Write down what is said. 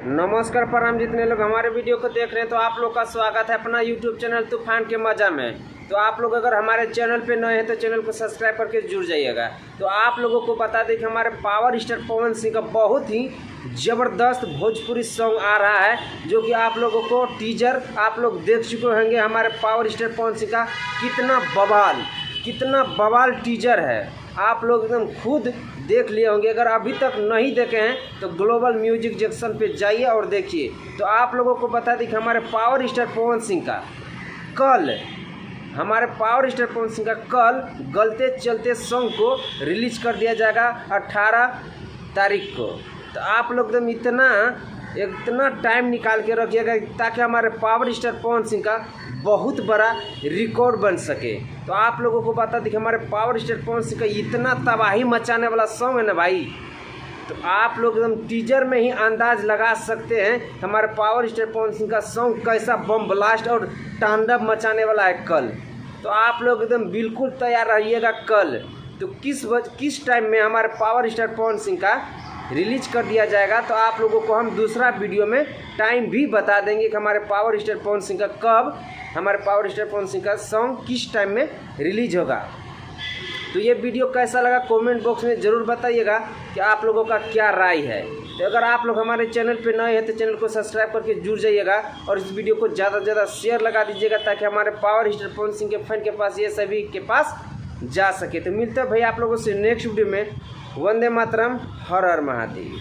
नमस्कार प्रणाम। जितने लोग हमारे वीडियो को देख रहे हैं तो आप लोग का स्वागत है अपना यूट्यूब चैनल तूफान के मज़ा में। तो आप लोग अगर हमारे चैनल पे नए हैं तो चैनल को सब्सक्राइब करके जुड़ जाइएगा। तो आप लोगों को बता दें कि हमारे पावर स्टार पवन सिंह का बहुत ही ज़बरदस्त भोजपुरी सॉन्ग आ रहा है, जो कि आप लोगों को टीजर आप लोग देख चुके होंगे। हमारे पावर स्टार पवन सिंह का कितना बवाल टीजर है, आप लोग एकदम खुद देख लिए होंगे। अगर अभी तक नहीं देखे हैं तो ग्लोबल म्यूजिक जंक्शन पे जाइए और देखिए। तो आप लोगों को बता दें कि हमारे पावर स्टार पवन सिंह का कल गलते चलते सॉन्ग को रिलीज कर दिया जाएगा 18 तारीख को। तो आप लोग एकदम इतना टाइम निकाल के रखिएगा ताकि हमारे पावर स्टार पवन सिंह का बहुत बड़ा रिकॉर्ड बन सके। तो आप लोगों को बता दें कि हमारे पावर स्टार पवन सिंह का इतना तबाही मचाने वाला सॉन्ग है ना भाई, तो आप लोग एकदम टीजर में ही अंदाज लगा सकते हैं हमारे पावर स्टार पवन सिंह का सॉन्ग कैसा बम ब्लास्ट और तांडव मचाने वाला है कल। तो आप लोग एकदम बिल्कुल तैयार रहिएगा कल। तो किस टाइम में हमारे पावर स्टार पवन सिंह का रिलीज कर दिया जाएगा, तो आप लोगों को हम दूसरा वीडियो में टाइम भी बता देंगे कि हमारे पावर स्टार पवन सिंह का हमारे पावर स्टार पवन सिंह का सॉन्ग किस टाइम में रिलीज होगा। तो ये वीडियो कैसा लगा कमेंट बॉक्स में ज़रूर बताइएगा कि आप लोगों का क्या राय है। तो अगर आप लोग हमारे चैनल पे नए हैं तो चैनल को सब्सक्राइब करके जुड़ जाइएगा और इस वीडियो को ज़्यादा से ज़्यादा शेयर लगा दीजिएगा ताकि हमारे पावर स्टार पवन सिंह के फैन के पास ये सभी के पास जा सके। तो मिलते हैं भाई आप लोगों से नेक्स्ट वीडियो में। वंदे मातरम, हर हर महादेव।